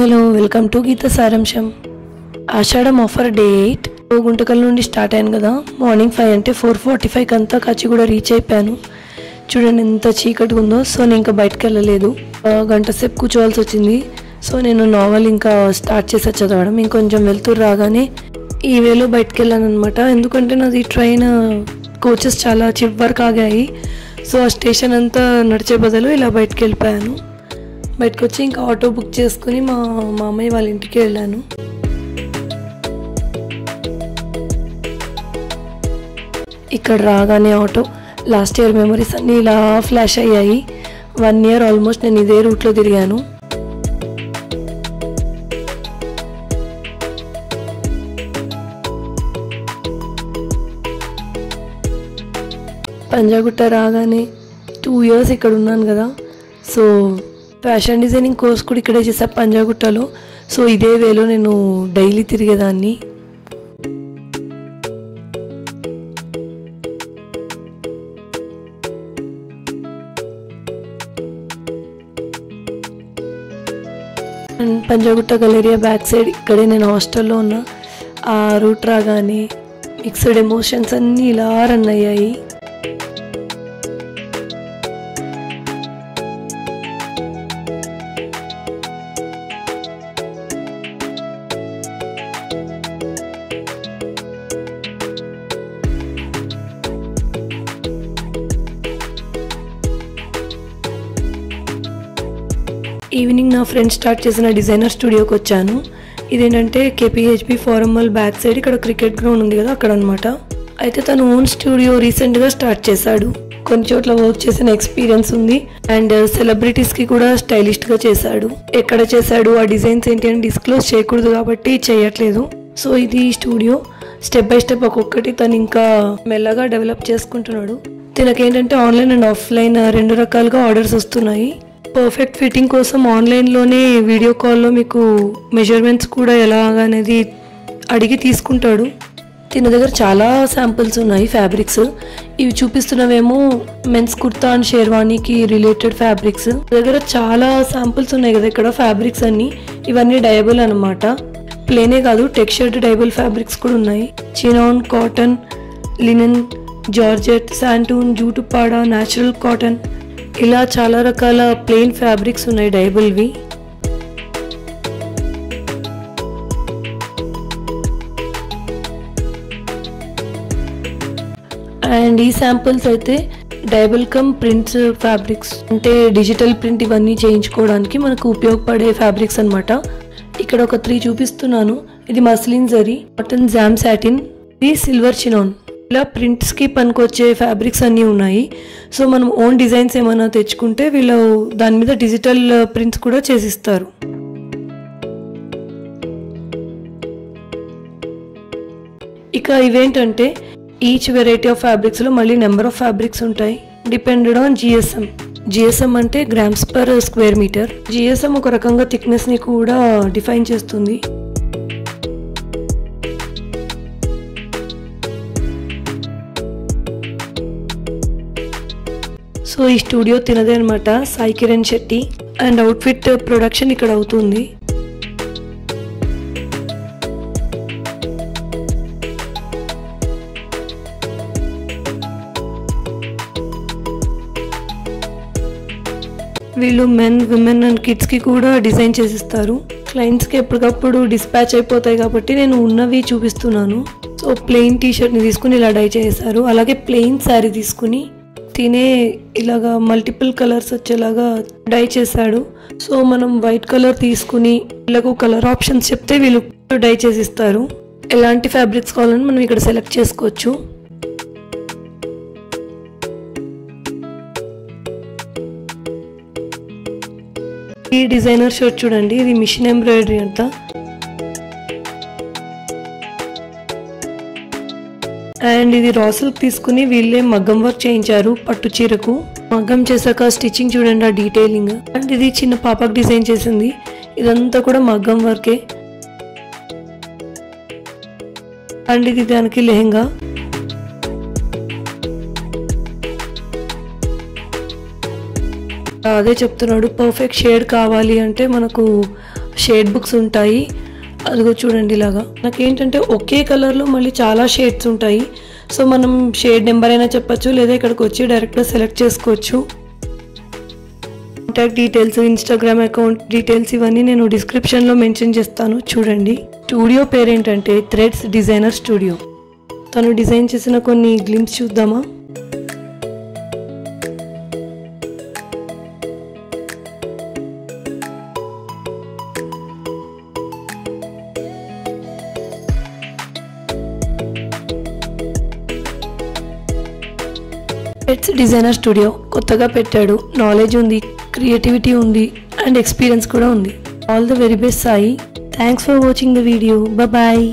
Hello welcome to గీత సారాంశం. ఆషాఢం offer day 8 Guntakal నుండి start అయ్యాను కదా. మార్నింగ్ 5 అంటే 4:45 అంతా కాచిగూడ రీచ్ అయిపోయాను. చూడండి ఎంత చీకటిగా ఉందో. సో నేను ఇంకా బయటకు వెళ్ళలేదు, గంట సేపు కూర్చోవాల్సి వచ్చింది. సో నేను నావల్ ఇంకా స్టార్ట్ చేసా చదవడం. ఇంకొంచెం వెళ్తూ రాగానే ఈ వేలో బయటకు వెళ్ళాను అనమాట. ఎందుకంటే నాది ట్రైన్ కోచెస్ చాలా చివరికి ఆగాయి. సో ఆ స్టేషన్ అంతా నడిచే బదులు ఇలా బయటకు వెళ్ళిపోయాను. బయటకు వచ్చి ఇంకా ఆటో బుక్ చేసుకుని మా మామయ్య వాళ్ళ ఇంటికి వెళ్ళాను. ఇక్కడ రాగానే ఆటో లాస్ట్ ఇయర్ మెమరీస్ అన్నీ ఇలా ఫ్లాష్ అయ్యాయి. 1 ఇయర్ ఆల్మోస్ట్ నేను ఇదే రూట్లో తిరిగాను. పంజాగుట్ట రాగానే 2 ఇయర్స్ ఇక్కడ ఉన్నాను కదా. సో ఫ్యాషన్ డిజైనింగ్ కోర్స్ కూడా ఇక్కడే చేసా పంజాగుట్టలో. సో ఇదే వేలో నేను డైలీ తిరిగేదాన్ని. And Panjagutta Galleria back side ఇక్కడే నేను హాస్టల్లో ఉన్నా. ఆ రూట్ రాగానే మిక్స్డ్ ఎమోషన్స్ అన్నీ ఇలా రన్ అయ్యాయి. ఈవినింగ్ నా ఫ్రెండ్ స్టార్ట్ చేసిన డిజైనర్ స్టూడియోకి వచ్చాను. ఇదేంటంటే KPHB Forum Mall back side ఇక్కడ క్రికెట్ గ్రౌండ్ ఉంది కదా, అక్కడ అనమాట. అయితే తను ఓన్ స్టూడియో రీసెంట్గా స్టార్ట్ చేశాడు. కొన్ని చోట్ల వర్క్ చేసిన ఎక్స్పీరియన్స్ ఉంది. అండ్ సెలబ్రిటీస్కి కూడా స్టైలిష్గా చేశాడు. ఎక్కడ చేశాడు, ఆ డిజైన్స్ ఏంటి అని డిస్క్లోజ్ చేయకూడదు కాబట్టి చేయట్లేదు. సో ఇది స్టూడియో. స్టెప్ బై స్టెప్ ఒక్కొక్కటి తను ఇంకా మెల్లగా డెవలప్ చేసుకుంటున్నాడు. తనకేంటంటే ఆన్లైన్ అండ్ ఆఫ్లైన్ 2 రకాలుగా ఆర్డర్స్ వస్తున్నాయి. పర్ఫెక్ట్ ఫిట్టింగ్ కోసం ఆన్లైన్లోనే వీడియో కాల్లో మీకు మెజర్మెంట్స్ కూడా ఎలాగనేది అడిగి తీసుకుంటాడు. తన దగ్గర చాలా శాంపిల్స్ ఉన్నాయి ఫ్యాబ్రిక్స్. ఇవి చూపిస్తున్నవేమో మెన్స్ కుర్తా అండ్ షేర్వానీకి రిలేటెడ్ ఫ్యాబ్రిక్స్. దగ్గర చాలా శాంపిల్స్ ఉన్నాయి కదా ఇక్కడ ఫ్యాబ్రిక్స్ అన్నీ. ఇవన్నీ డయబుల్ అనమాట. ప్లేనే కాదు, టెక్స్చర్డ్ డయబుల్ ఫ్యాబ్రిక్స్ కూడా ఉన్నాయి. Chinon, cotton, linen, georgette, santoon, జూటుపాడ, న్యాచురల్ కాటన్, ఇలా చాలా రకాల ప్లెయిన్ ఫ్యాబ్రిక్స్ ఉన్నాయి డైబుల్వి. అండ్ ఈ శాంపుల్స్ అయితే డైబుల్ కమ్ ప్రింట్స్ ఫ్యాబ్రిక్స్, అంటే డిజిటల్ ప్రింట్ ఇవన్నీ చేయించుకోవడానికి మనకు ఉపయోగపడే ఫ్యాబ్రిక్స్ అనమాట. ఇక్కడ ఒక 3 చూపిస్తున్నాను. ఇది muslin zari, cotton jam satin, ఇది సిల్వర్ చినాన్. ఇలా ప్రింట్స్కి పనికొచ్చే ఫ్యాబ్రిక్స్ అన్నీ ఉన్నాయి. సో మనం ఓన్ డిజైన్స్ ఏమైనా తెచ్చుకుంటే వీళ్ళు దాని మీద డిజిటల్ ప్రింట్స్ కూడా చేసిస్తారు. ఇక ఇవేంటంటే ఈచ్ వెరైటీ ఆఫ్ ఫ్యాబ్రిక్స్లో మళ్ళీ నెంబర్ ఆఫ్ ఫ్యాబ్రిక్స్ ఉంటాయి. Depended on GSM. జిఎస్ఎం అంటే grams per square metre. GSM ఒక రకంగా థిక్నెస్ని కూడా డిఫైన్ చేస్తుంది. సో ఈ స్టూడియో తినదే అనమాట, Sai Kiran Shetty. And outfit production ఇక్కడ అవుతుంది. వీళ్ళు మెన్, విమెన్ అండ్ కిడ్స్కి కూడా డిజైన్ చేసిస్తారు. క్లయింట్స్కి ఎప్పటికప్పుడు డిస్పాచ్ అయిపోతాయి కాబట్టి నేను ఉన్నవి చూపిస్తున్నాను. సో ప్లెయిన్ టీషర్ట్ని తీసుకుని ఇలా డై చేశారు. అలాగే ప్లెయిన్ శారీ తీసుకుని తినే ఇలాగా మల్టిపుల్ కలర్స్ వచ్చేలాగా డై చేశాడు. సో మనం వైట్ కలర్ తీసుకుని ఇలాగ కలర్ ఆప్షన్స్ చెప్తే వీళ్ళు డై చేసిస్తారు. ఎలాంటి ఫ్యాబ్రిక్స్ కావాలని మనం ఇక్కడ సెలెక్ట్ చేసుకోవచ్చు. ఈ డిజైనర్ షర్ట్ చూడండి, ఇది మిషన్ ఎంబ్రాయిడరీ అంట. అండ్ ఇది రాసులకు తీసుకుని వీళ్ళే మగ్గం వర్క్ చేయించారు పట్టు చీరకు. మగ్గం చేశాక స్టిచ్చింగ్ చూడండి, ఆ డీటెయిలింగ్. అండ్ ఇది చిన్న పాపకు డిజైన్ చేసింది. ఇదంతా కూడా మగ్గం వర్కే. అండ్ ఇది దానికి లెహంగా. అదే చెప్తున్నాడు, పర్ఫెక్ట్ షేడ్ కావాలి అంటే మనకు షేడ్ బుక్స్ ఉంటాయి. అదిగో చూడండి ఇలాగా. నాకేంటంటే ఒకే కలర్లో మళ్ళీ చాలా షేడ్స్ ఉంటాయి. సో మనం షేడ్ నెంబర్ అయినా చెప్పచ్చు, లేదా ఇక్కడికి వచ్చి డైరెక్ట్గా సెలెక్ట్ చేసుకోవచ్చు. Contact details, Instagram account details ఇవన్నీ నేను డిస్క్రిప్షన్లో మెన్షన్ చేస్తాను చూడండి. స్టూడియో పేరేంటంటే థ్రెడ్స్ డిజైనర్ స్టూడియో. తను డిజైన్ చేసిన కొన్ని గ్లిమ్స్ చూద్దామా. థ్రెడ్స్ డిజైనర్ స్టూడియో కొత్తగా పెట్టాడు. నాలెడ్జ్ ఉంది, క్రియేటివిటీ ఉంది అండ్ ఎక్స్పీరియన్స్ కూడా ఉంది. All the very best Sai. Thanks for watching the video. Bye.